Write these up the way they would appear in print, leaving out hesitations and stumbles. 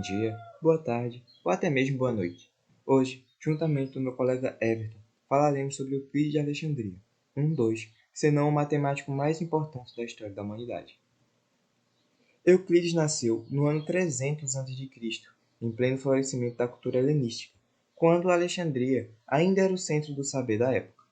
dia, boa tarde ou até mesmo boa noite. Hoje, juntamente com meu colega Everton, falaremos sobre Euclides de Alexandria, se não o matemático mais importante da história da humanidade. Euclides nasceu no ano 300 a.C., em pleno florescimento da cultura helenística, quando Alexandria ainda era o centro do saber da época.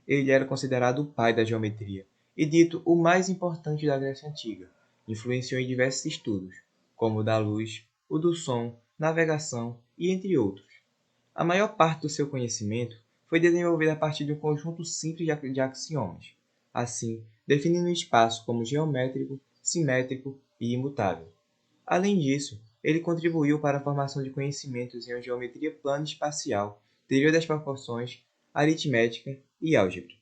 Ele era considerado o pai da geometria e dito o mais importante da Grécia Antiga. Influenciou em diversos estudos, como o da luz, o do som, navegação e entre outros. A maior parte do seu conhecimento foi desenvolvida a partir de um conjunto simples de axiomas, assim, definindo o espaço como geométrico, simétrico e imutável. Além disso, ele contribuiu para a formação de conhecimentos em geometria plana e espacial, teoria das proporções, aritmética e álgebra.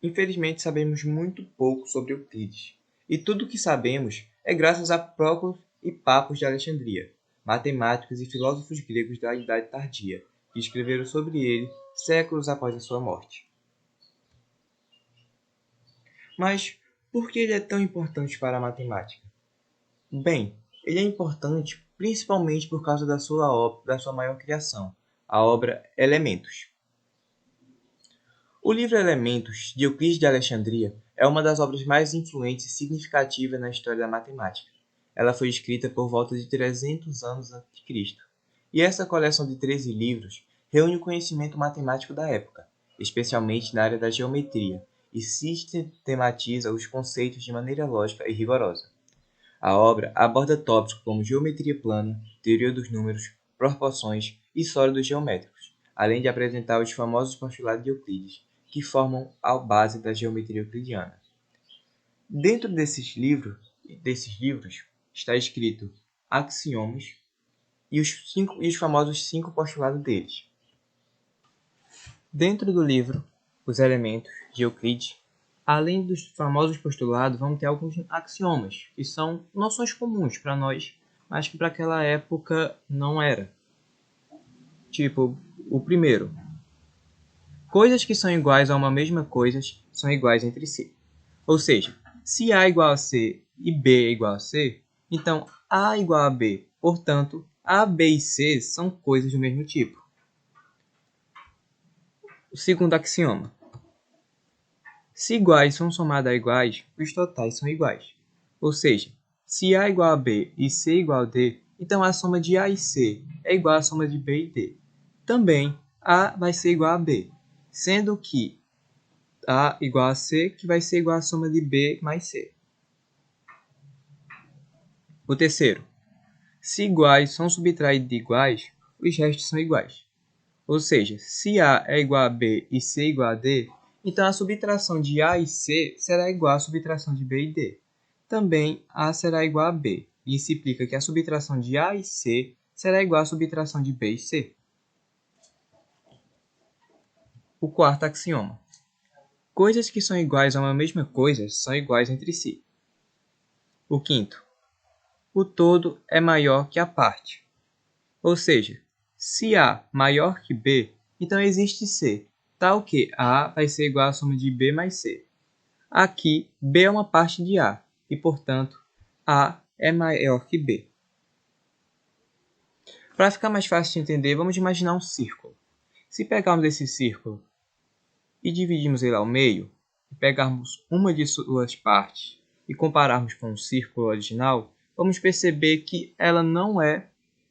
Infelizmente, sabemos muito pouco sobre Euclides, e tudo o que sabemos é graças a Próclo e Papos de Alexandria, matemáticos e filósofos gregos da Idade Tardia, que escreveram sobre ele séculos após a sua morte. Mas por que ele é tão importante para a matemática? Bem, ele é importante principalmente por causa da sua maior criação, a obra Elementos. O livro Elementos, de Euclides de Alexandria, é uma das obras mais influentes e significativas na história da matemática. Ela foi escrita por volta de 300 anos a.C., e essa coleção de 13 livros reúne o conhecimento matemático da época, especialmente na área da geometria, e sistematiza os conceitos de maneira lógica e rigorosa. A obra aborda tópicos como geometria plana, teoria dos números, proporções e sólidos geométricos, além de apresentar os famosos postulados de Euclides, que formam a base da geometria euclidiana. Dentro desses livros está escrito axiomas e os famosos 5 postulados deles. Dentro do livro, Os Elementos, de Euclides, além dos famosos postulados, vamos ter alguns axiomas, que são noções comuns para nós, mas que para aquela época não era. Tipo, o primeiro: coisas que são iguais a uma mesma coisa são iguais entre si. Ou seja, se A é igual a C e B é igual a C, então A é igual a B. Portanto, A, B e C são coisas do mesmo tipo. O segundo axioma: se iguais são somados a iguais, os totais são iguais. Ou seja, se A é igual a B e C é igual a D, então a soma de A e C é igual à soma de B e D. Também A vai ser igual a B, sendo que A igual a C, que vai ser igual à soma de B mais C. O terceiro: se iguais são subtraídos de iguais, os restos são iguais. Ou seja, se A é igual a B e C é igual a D, então a subtração de A e C será igual à subtração de B e D. Também A será igual a B, e isso implica que a subtração de A e C será igual à subtração de B e C. O quarto axioma: coisas que são iguais a uma mesma coisa são iguais entre si. O quinto: o todo é maior que a parte. Ou seja, se A maior que B, então existe C, tal que A vai ser igual à soma de B mais C. Aqui, B é uma parte de A, e, portanto, A é maior que B. Para ficar mais fácil de entender, vamos imaginar um círculo. Se pegarmos esse círculo e dividirmos ele ao meio, e pegarmos uma de suas partes e compararmos com o círculo original, vamos perceber que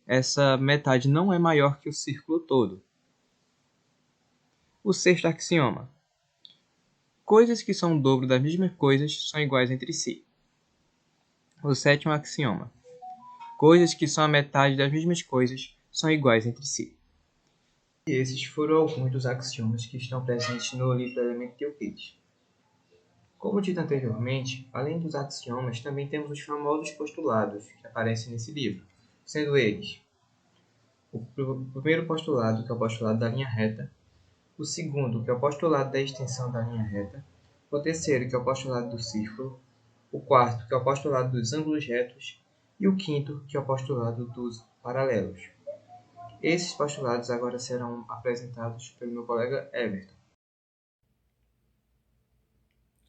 essa metade não é maior que o círculo todo. O sexto axioma: coisas que são o dobro das mesmas coisas são iguais entre si. O sétimo axioma: coisas que são a metade das mesmas coisas são iguais entre si. E esses foram alguns dos axiomas que estão presentes no livro Elementos de Euclides. Como dito anteriormente, além dos axiomas, também temos os famosos postulados que aparecem nesse livro, sendo eles o primeiro postulado, que é o postulado da linha reta, o segundo, que é o postulado da extensão da linha reta, o terceiro, que é o postulado do círculo, o quarto, que é o postulado dos ângulos retos, e o quinto, que é o postulado dos paralelos. Esses postulados agora serão apresentados pelo meu colega Everton.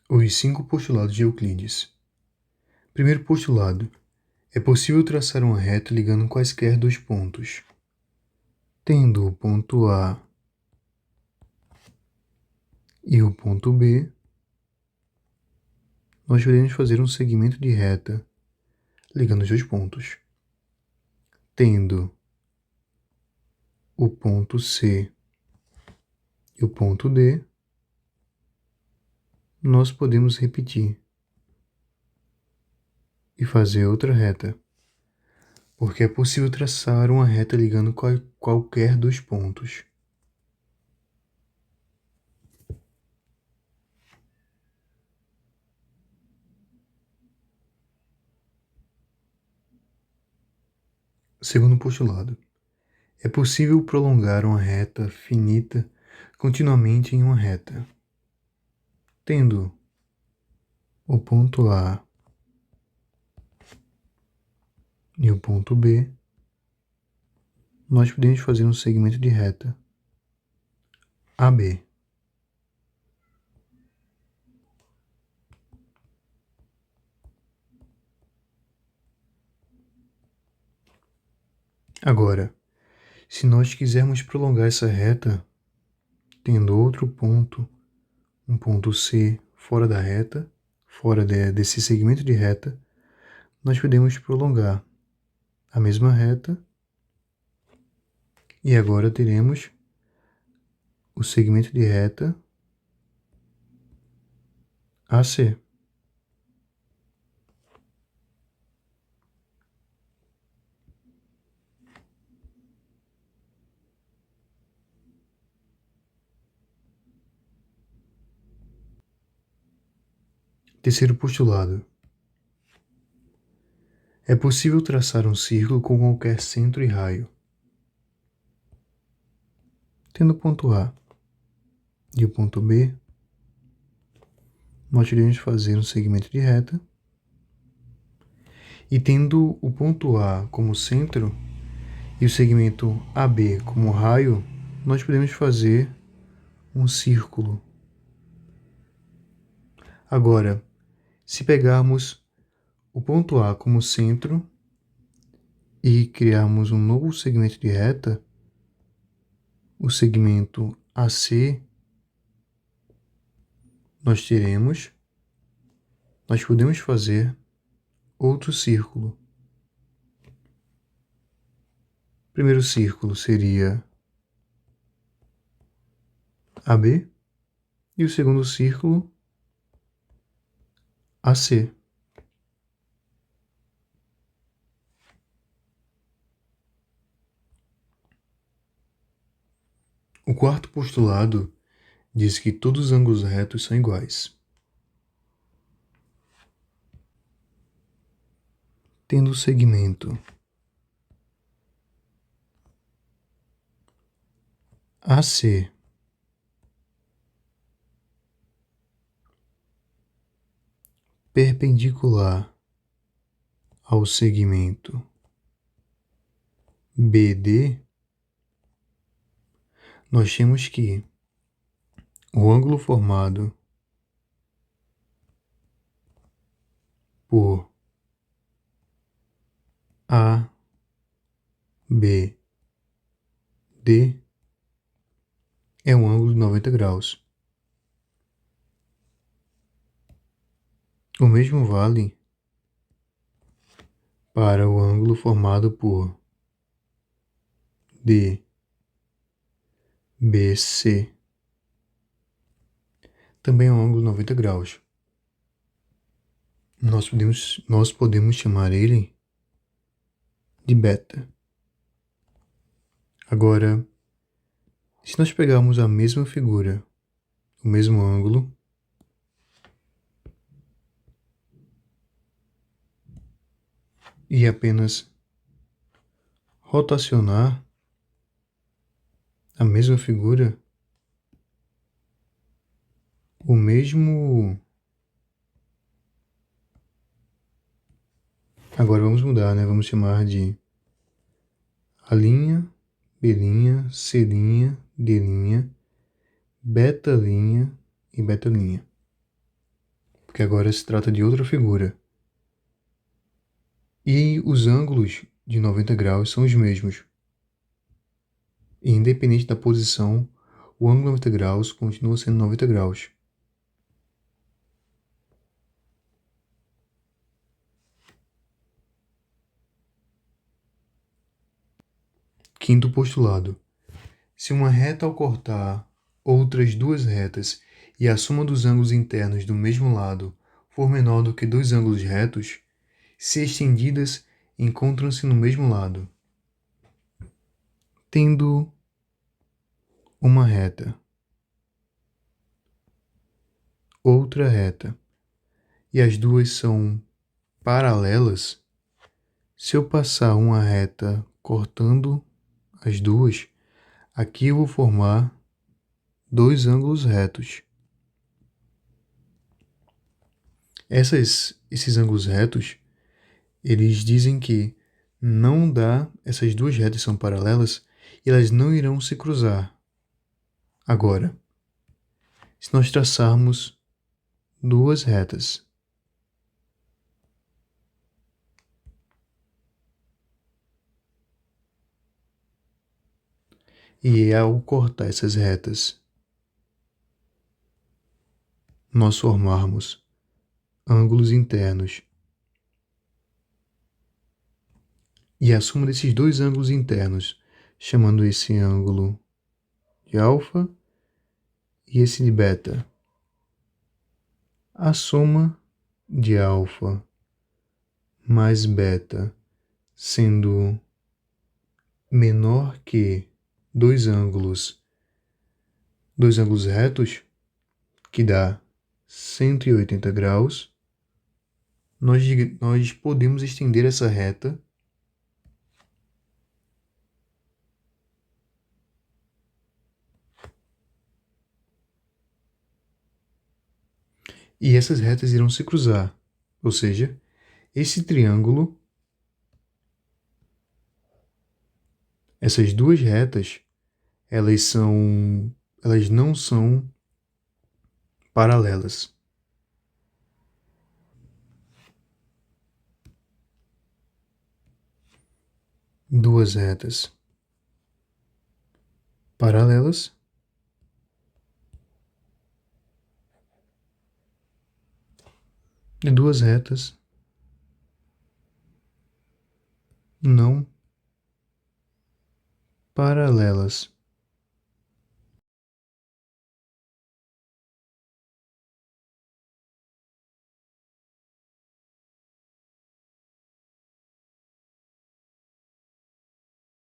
Os 5 postulados de Euclides. Primeiro postulado. É possível traçar uma reta ligando quaisquer dois pontos. Tendo o ponto A e o ponto B, nós podemos fazer um segmento de reta ligando os dois pontos. Tendo o ponto C e o ponto D, nós podemos repetir e fazer outra reta, porque é possível traçar uma reta ligando qualquer dos pontos. Segundo postulado. É possível prolongar uma reta finita continuamente em uma reta. Tendo o ponto A e o ponto B, nós podemos fazer um segmento de reta AB. Agora, se nós quisermos prolongar essa reta, tendo outro ponto, um ponto C fora da reta, desse segmento de reta, nós podemos prolongar a mesma reta e agora teremos o segmento de reta AC. Terceiro postulado. É possível traçar um círculo com qualquer centro e raio. Tendo o ponto A e o ponto B, nós iremos fazer um segmento de reta e tendo o ponto A como centro e o segmento AB como raio, nós podemos fazer um círculo. Agora, se pegarmos o ponto A como centro e criarmos um novo segmento de reta, o segmento AC, nós podemos fazer outro círculo. O primeiro círculo seria AB e o segundo círculo AC. O quarto postulado diz que todos os ângulos retos são iguais. Tendo o segmento AC perpendicular ao segmento BD, nós temos que o ângulo formado por ABD é um ângulo de 90 graus. O mesmo vale para o ângulo formado por DBC. Também é um ângulo de 90 graus. Nós podemos chamar ele de beta. Agora, se nós pegarmos a mesma figura, o mesmo ângulo, e apenas rotacionar a mesma figura, o mesmo... Agora vamos mudar, né? Vamos chamar de A', B', C', D', beta' e beta'. Porque agora se trata de outra figura. E os ângulos de 90 graus são os mesmos. E, independente da posição, o ângulo de 90 graus continua sendo 90 graus. Quinto postulado. Se uma reta ao cortar outras duas retas e a soma dos ângulos internos do mesmo lado for menor do que dois ângulos retos, se estendidas, encontram-se no mesmo lado. Tendo uma reta, outra reta, e as duas são paralelas, se eu passar uma reta cortando as duas, aqui eu vou formar dois ângulos retos. Esses ângulos retos, eles dizem que não dá, essas duas retas são paralelas e elas não irão se cruzar. Agora, se nós traçarmos duas retas, e ao cortar essas retas, nós formarmos ângulos internos, e a soma desses dois ângulos internos, chamando esse ângulo de alfa e esse de beta. A soma de alfa mais beta sendo menor que dois ângulos retos, que dá 180 graus, nós podemos estender essa reta e essas retas irão se cruzar, ou seja, esse triângulo, essas duas retas, elas não são paralelas. Duas retas paralelas e duas retas não paralelas.